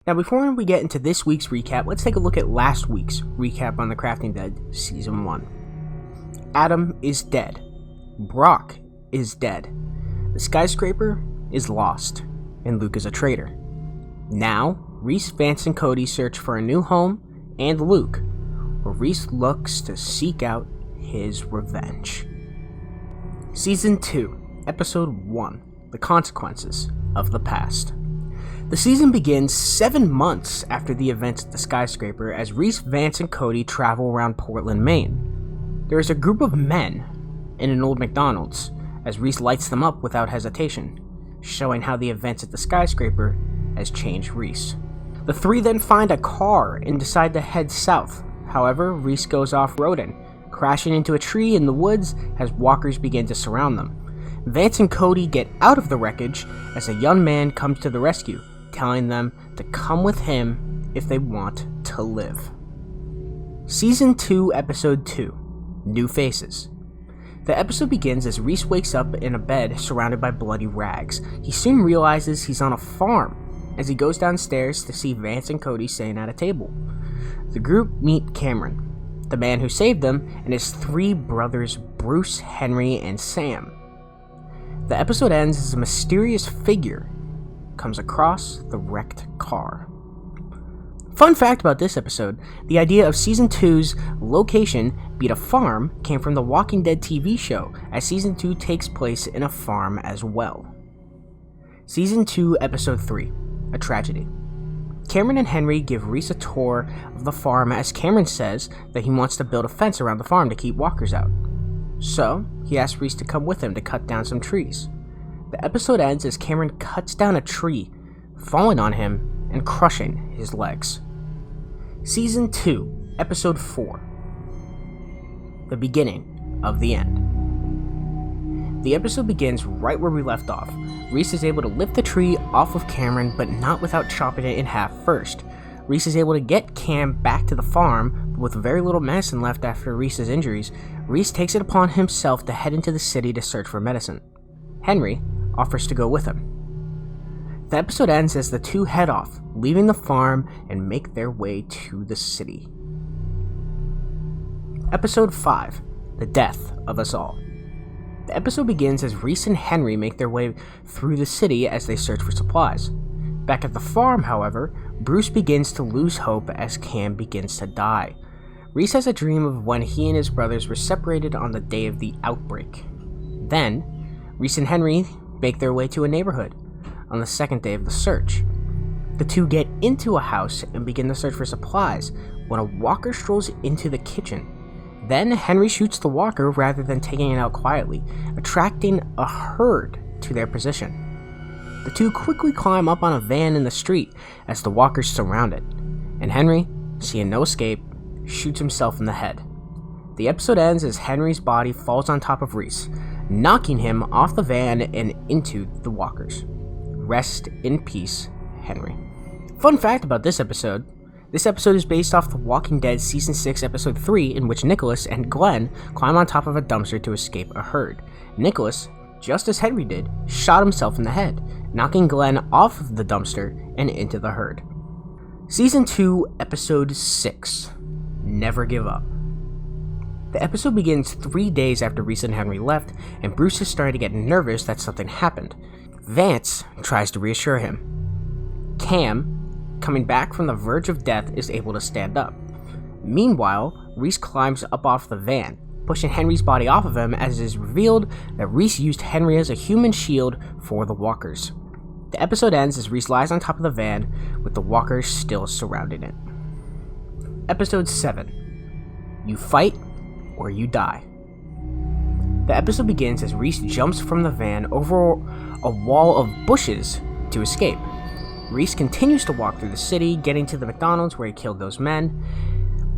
Now before we get into this week's recap, let's take a look at last week's recap on The Crafting Dead Season 1. Adam is dead. Brock is dead. The skyscraper is lost. And Luke is a traitor. Now, Reese, Vance, and Cody search for a new home, and Luke, where Reese looks to seek out his revenge. Season 2, Episode 1, The Consequences of the Past. The season begins 7 months after the events at the skyscraper as Reese, Vance, and Cody travel around Portland, Maine. There is a group of men in an old McDonald's as Reese lights them up without hesitation, showing how the events at the skyscraper has changed Reese. The three then find a car and decide to head south. However, Reese goes off-roading, crashing into a tree in the woods as walkers begin to surround them. Vance and Cody get out of the wreckage as a young man comes to the rescue, telling them to come with him if they want to live. Season 2, Episode 2, New Faces. The episode begins as Reese wakes up in a bed surrounded by bloody rags. He soon realizes he's on a farm as he goes downstairs to see Vance and Cody sitting at a table. The group meet Cameron, the man who saved them, and his 3 brothers Bruce, Henry, and Sam. The episode ends as a mysterious figure comes across the wrecked car. Fun fact about this episode, the idea of Season 2's location being a farm came from the Walking Dead TV show, as Season 2 takes place in a farm as well. Season 2, Episode 3, A Tragedy. Cameron and Henry give Reese a tour of the farm as Cameron says that he wants to build a fence around the farm to keep walkers out. So, he asks Reese to come with him to cut down some trees. The episode ends as Cameron cuts down a tree, falling on him and crushing his legs. Season 2, Episode 4, The Beginning of the End. The episode begins right where we left off. Reese is able to lift the tree off of Cameron, but not without chopping it in half first. Reese is able to get Cam back to the farm, but with very little medicine left after Reese's injuries, Reese takes it upon himself to head into the city to search for medicine. Henry offers to go with him. The episode ends as the two head off, leaving the farm and make their way to the city. Episode 5, The Death of Us All. The episode begins as Reese and Henry make their way through the city as they search for supplies. Back at the farm, however, Bruce begins to lose hope as Cam begins to die. Reese has a dream of when he and his brothers were separated on the day of the outbreak. Then, Reese and Henry make their way to a neighborhood on the second day of the search. The two get into a house and begin to search for supplies when a walker strolls into the kitchen. Then Henry shoots the walker rather than taking it out quietly, attracting a herd to their position. The two quickly climb up on a van in the street as the walkers surround it, and Henry, seeing no escape, shoots himself in the head. The episode ends as Henry's body falls on top of Reese, knocking him off the van and into the walkers. Rest in peace, Henry. Fun fact about this episode is based off The Walking Dead Season 6 Episode 3, in which Nicholas and Glenn climb on top of a dumpster to escape a herd. Nicholas, just as Henry did, shot himself in the head, knocking Glenn off of the dumpster and into the herd. Season 2, Episode 6, Never Give Up. The episode begins 3 days after Reese and Henry left, and Bruce is starting to get nervous that something happened. Vance tries to reassure him. Cam, coming back from the verge of death, is able to stand up. Meanwhile, Reese climbs up off the van, pushing Henry's body off of him as it is revealed that Reese used Henry as a human shield for the walkers. The episode ends as Reese lies on top of the van with the walkers still surrounding it. Episode 7, You Fight or You Die. The episode begins as Reese jumps from the van over a wall of bushes to escape. Reese continues to walk through the city, getting to the McDonald's where he killed those men,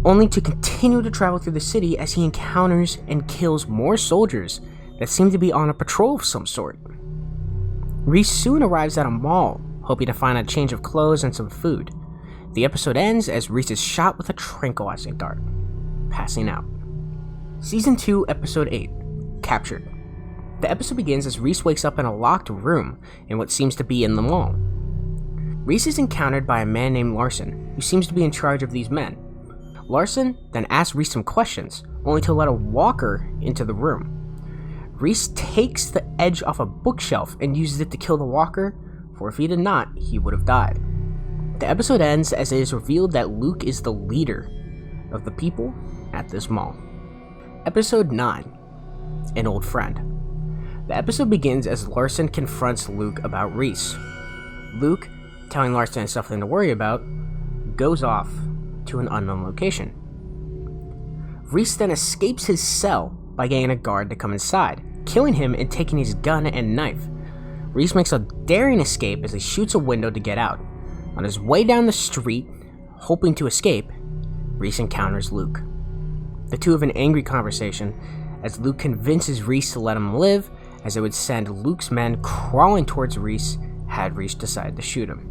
only to continue to travel through the city as he encounters and kills more soldiers that seem to be on a patrol of some sort. Reese soon arrives at a mall, hoping to find a change of clothes and some food. The episode ends as Reese is shot with a tranquilizing dart, passing out. Season 2, Episode 8, Captured. The episode begins as Reese wakes up in a locked room in what seems to be in the mall. Reese is encountered by a man named Larson, who seems to be in charge of these men. Larson then asks Reese some questions, only to let a walker into the room. Reese takes the edge off a bookshelf and uses it to kill the walker, for if he did not, he would have died. The episode ends as it is revealed that Luke is the leader of the people at this mall. Episode 9, An Old Friend. The episode begins as Larson confronts Luke about Reese. Luke, telling Larson it's something to worry about, goes off to an unknown location. Reese then escapes his cell by getting a guard to come inside, killing him and taking his gun and knife. Reese makes a daring escape as he shoots a window to get out. On his way down the street, hoping to escape, Reese encounters Luke. The two have an angry conversation as Luke convinces Reese to let him live, as it would send Luke's men crawling towards Reese had Reese decided to shoot him.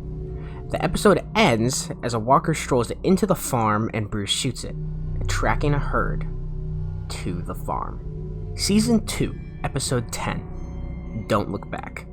The episode ends as a walker strolls into the farm and Bruce shoots it, tracking a herd to the farm. Season 2, Episode 10, Don't Look Back.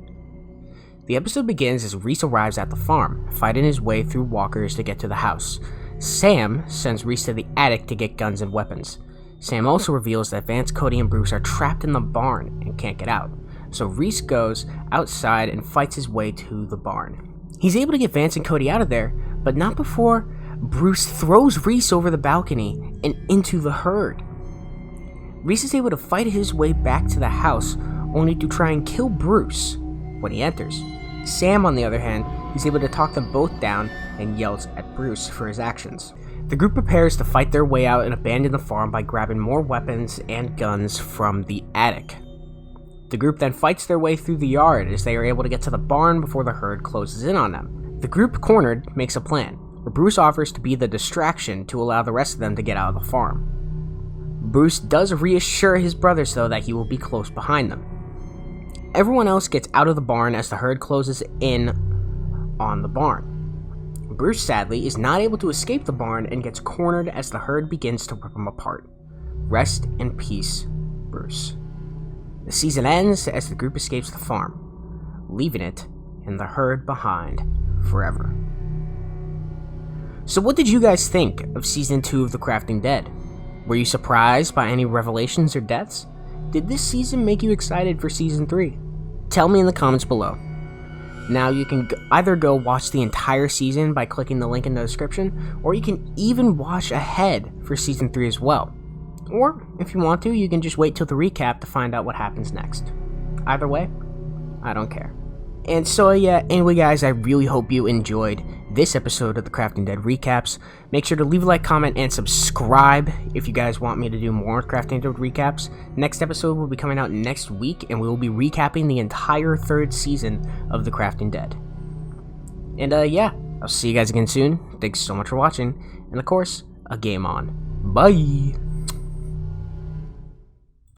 The episode begins as Reese arrives at the farm, fighting his way through walkers to get to the house. Sam sends Reese to the attic to get guns and weapons. Sam also reveals that Vance, Cody, and Bruce are trapped in the barn and can't get out, so Reese goes outside and fights his way to the barn. He's able to get Vance and Cody out of there, but not before Bruce throws Reese over the balcony and into the herd. Reese is able to fight his way back to the house, only to try and kill Bruce when he enters. Sam, on the other hand, is able to talk them both down and yells at Bruce for his actions. The group prepares to fight their way out and abandon the farm by grabbing more weapons and guns from the attic. The group then fights their way through the yard as they are able to get to the barn before the herd closes in on them. The group cornered makes a plan, where Bruce offers to be the distraction to allow the rest of them to get out of the farm. Bruce does reassure his brothers, though, that he will be close behind them. Everyone else gets out of the barn as the herd closes in on the barn. Bruce, sadly, is not able to escape the barn and gets cornered as the herd begins to rip him apart. Rest in peace, Bruce. The season ends as the group escapes the farm, leaving it and the herd behind forever. So what did you guys think of Season 2 of The Crafting Dead? Were you surprised by any revelations or deaths? Did this season make you excited for Season 3? Tell me in the comments below. Now you can either go watch the entire season by clicking the link in the description, or you can even watch ahead for Season 3 as well. Or, if you want to, you can just wait till the recap to find out what happens next. Either way, I don't care. And so yeah, anyway guys, I really hope you enjoyed this episode of the Crafting Dead Recaps. Make sure to leave a like, comment, and subscribe if you guys want me to do more Crafting Dead Recaps. Next episode will be coming out next week, and we will be recapping the entire 3rd season of the Crafting Dead. And yeah, I'll see you guys again soon. Thanks so much for watching, and of course, a game on. Bye!